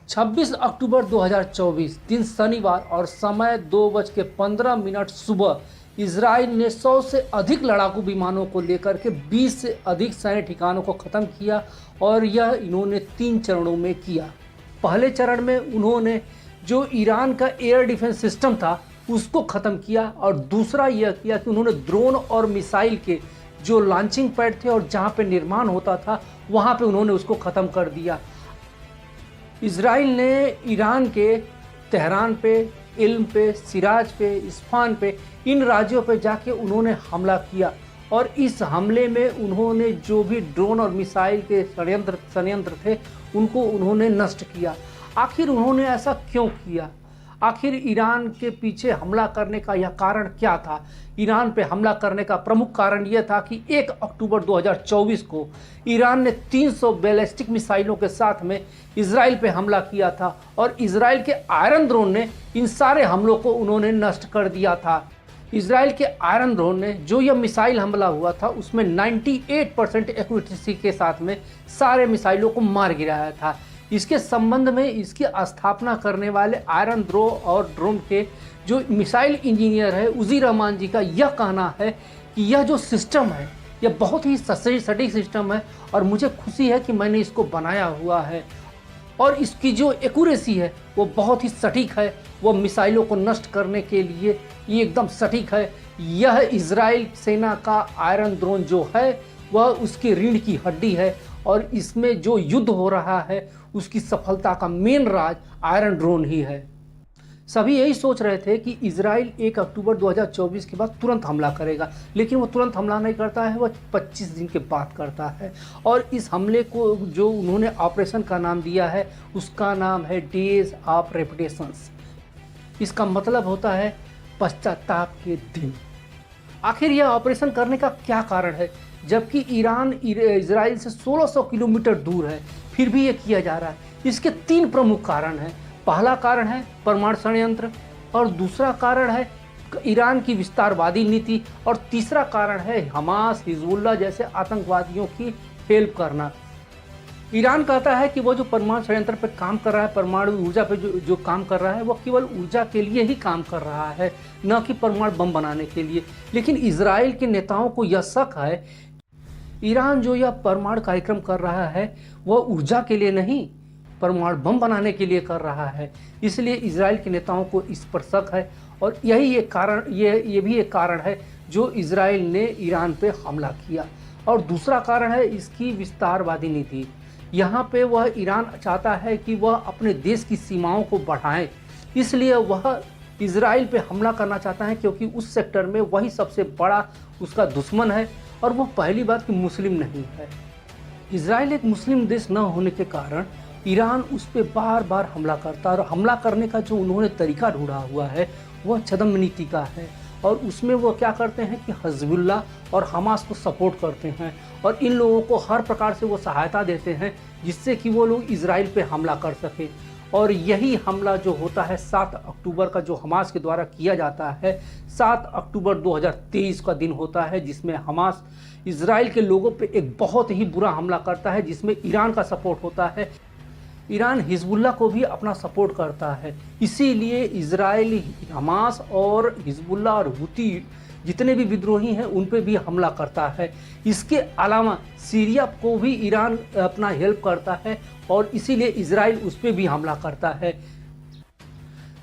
26 अक्टूबर 2024 दिन शनिवार और समय 2:15 सुबह इजराइल ने 100 से अधिक लड़ाकू विमानों को लेकर के 20 से अधिक सैन्य ठिकानों को ख़त्म किया और यह इन्होंने 3 चरणों में किया। पहले चरण में उन्होंने जो ईरान का एयर डिफेंस सिस्टम था उसको ख़त्म किया और दूसरा यह किया कि उन्होंने ड्रोन और मिसाइल के जो लॉन्चिंग पैड थे और जहाँ पे निर्माण होता था वहाँ पे उन्होंने उसको ख़त्म कर दिया। इजराइल ने ईरान के तेहरान पे, इल्म पे, सिराज पे, इस्फान पे, इन राज्यों पे जाके उन्होंने हमला किया और इस हमले में उन्होंने जो भी ड्रोन और मिसाइल के षड्यंत्र थे उनको उन्होंने नष्ट किया। आखिर उन्होंने ऐसा क्यों किया? आखिर ईरान के पीछे हमला करने का यह कारण क्या था? ईरान पे हमला करने का प्रमुख कारण यह था कि 1 अक्टूबर 2024 को ईरान ने 300 बैलिस्टिक मिसाइलों के साथ में इजराइल पे हमला किया था और इजराइल के आयरन ड्रोन ने इन सारे हमलों को उन्होंने नष्ट कर दिया था। इजराइल के आयरन ड्रोन ने जो यह मिसाइल हमला हुआ था उसमें 98% एक्यूरेसी के साथ में सारे मिसाइलों को मार गिराया था। इसके संबंध में इसकी स्थापना करने वाले आयरन ड्रोन के जो मिसाइल इंजीनियर है उज़ी रहमान जी का यह कहना है कि यह जो सिस्टम है यह बहुत ही सटीक सिस्टम है और मुझे खुशी है कि मैंने इसको बनाया हुआ है और इसकी जो एक्यूरेसी है वो बहुत ही सटीक है। वो मिसाइलों को नष्ट करने के लिए ये एकदम सटीक है। यह इजराइल सेना का आयरन ड्रोन जो है वह उसकी रीढ़ की हड्डी है और इसमें जो युद्ध हो रहा है उसकी सफलता का मेन राज आयरन ड्रोन ही है। सभी यही सोच रहे थे कि इजराइल 1 अक्टूबर 2024 के बाद तुरंत हमला करेगा, लेकिन वो तुरंत हमला नहीं करता है, वह 25 दिन के बाद करता है। और इस हमले को जो उन्होंने ऑपरेशन का नाम दिया है उसका नाम है डेज ऑफ रेपिटेशंस। इसका मतलब होता है पश्चाताप के दिन। आखिर यह ऑपरेशन करने का क्या कारण है? जबकि ईरान इजराइल से 1600 किलोमीटर दूर है फिर भी ये किया जा रहा है। इसके 3 प्रमुख कारण हैं। पहला कारण है परमाणु षड्यंत्र और दूसरा कारण है ईरान की विस्तारवादी नीति और तीसरा कारण है हमास, हिजबुल्लाह जैसे आतंकवादियों की हेल्प करना। ईरान कहता है कि वो जो परमाणु षड्यंत्र पर काम कर रहा है, परमाणु ऊर्जा पे जो काम कर रहा है वो केवल ऊर्जा के लिए ही काम कर रहा है, न कि परमाणु बम बनाने के लिए। लेकिन इजराइल के नेताओं को यह शक है ईरान जो यह परमाणु कार्यक्रम कर रहा है वह ऊर्जा के लिए नहीं, परमाणु बम बनाने के लिए कर रहा है। इसलिए इजराइल के नेताओं को इस पर शक है और यही एक कारण ये भी एक कारण है जो इजराइल ने ईरान पे हमला किया। और दूसरा कारण है इसकी विस्तारवादी नीति। यहाँ पे वह ईरान चाहता है कि वह अपने देश की सीमाओं को बढ़ाए, इसलिए वह इजराइल पे हमला करना चाहता है क्योंकि उस सेक्टर में वही सबसे बड़ा उसका दुश्मन है और वो पहली बात कि मुस्लिम नहीं है। इजराइल एक मुस्लिम देश न होने के कारण ईरान उस पर बार बार हमला करता है और हमला करने का जो उन्होंने तरीका ढूंढा हुआ है वह छद्म नीति का है। और उसमें वो क्या करते हैं कि हिजबुल्लाह और हमास को सपोर्ट करते हैं और इन लोगों को हर प्रकार से वो सहायता देते हैं जिससे कि वो लोग इजराइल पे हमला कर सकें। और यही हमला जो होता है 7 अक्टूबर का जो हमास के द्वारा किया जाता है, 7 अक्टूबर 2023 का दिन होता है जिसमें हमास इजराइल के लोगों पे एक बहुत ही बुरा हमला करता है जिसमें ईरान का सपोर्ट होता है। ईरान हिजबुल्लाह को भी अपना सपोर्ट करता है, इसीलिए इजराइल हमास और हिजबुल्लाह और हुती जितने भी विद्रोही हैं उन पे भी हमला करता है। इसके अलावा सीरिया को भी ईरान अपना हेल्प करता है और इसीलिए इजराइल उस पर भी हमला करता है।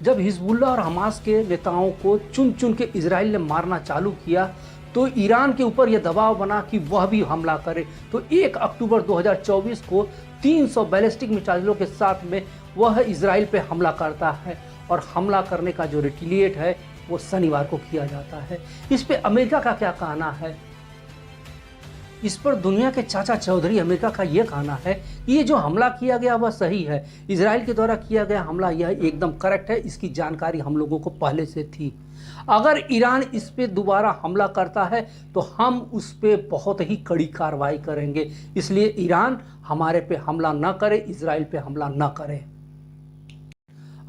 जब हिजबुल्लाह और हमास के नेताओं को चुन चुन के इजराइल ने मारना चालू किया तो ईरान के ऊपर यह दबाव बना कि वह भी हमला करे। तो 1 अक्टूबर 2024 को 300 बैलिस्टिक मिसाइलों के साथ में वह इजराइल पे हमला करता है और हमला करने का जो रिटेलिएट है वो शनिवार को किया जाता है। इस पे अमेरिका का क्या कहना है? इस पर दुनिया के चाचा चौधरी अमेरिका का यह कहना है कि ये जो हमला किया गया वह सही है, इजराइल के द्वारा किया गया हमला यह एकदम करेक्ट है, इसकी जानकारी हम लोगों को पहले से थी। अगर ईरान इस पे दोबारा हमला करता है तो हम उस पे बहुत ही कड़ी कार्रवाई करेंगे, इसलिए ईरान हमारे पे हमला न करे, इजराइल पे हमला न करे।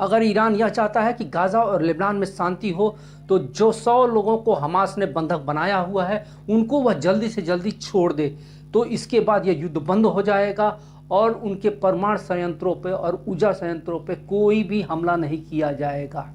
अगर ईरान यह चाहता है कि गाज़ा और लेबनान में शांति हो तो जो 100 लोगों को हमास ने बंधक बनाया हुआ है उनको वह जल्दी से जल्दी छोड़ दे, तो इसके बाद यह युद्ध बंद हो जाएगा और उनके परमाणु संयंत्रों पे और ऊर्जा संयंत्रों पे कोई भी हमला नहीं किया जाएगा।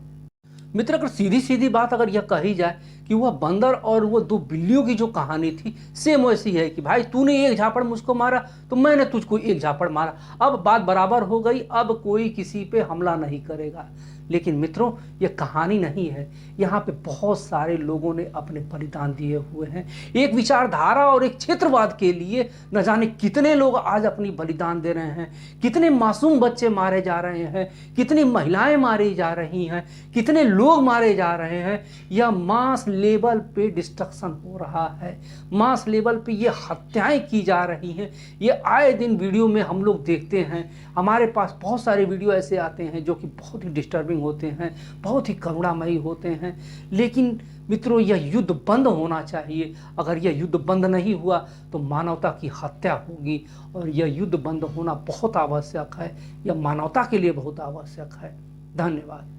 मित्र, अगर सीधी सीधी बात अगर यह कही जाए कि वह बंदर और वो दो बिल्लियों की जो कहानी थी सेम वैसी है कि भाई तूने एक झापड़ मुझको मारा तो मैंने तुझको एक झापड़ मारा, अब बात बराबर हो गई, अब कोई किसी पे हमला नहीं करेगा। लेकिन मित्रों, ये कहानी नहीं है, यहाँ पे बहुत सारे लोगों ने अपने बलिदान दिए हुए हैं। एक विचारधारा और एक क्षेत्रवाद के लिए न जाने कितने लोग आज अपनी बलिदान दे रहे हैं, कितने मासूम बच्चे मारे जा रहे हैं, कितनी महिलाएं मारी जा रही हैं, कितने लोग मारे जा रहे हैं। यह मास लेवल पे डिस्ट्रक्शन हो रहा है, मास लेवल पे ये हत्याएं की जा रही हैं। ये आए दिन वीडियो में हम लोग देखते हैं, हमारे पास बहुत सारे वीडियो ऐसे आते हैं जो कि बहुत ही डिस्टर्बिंग होते हैं, बहुत ही करुणामयी होते हैं। लेकिन मित्रों, यह युद्ध बंद होना चाहिए। अगर यह युद्ध बंद नहीं हुआ तो मानवता की हत्या होगी, और यह युद्ध बंद होना बहुत आवश्यक है, यह मानवता के लिए बहुत आवश्यक है। धन्यवाद।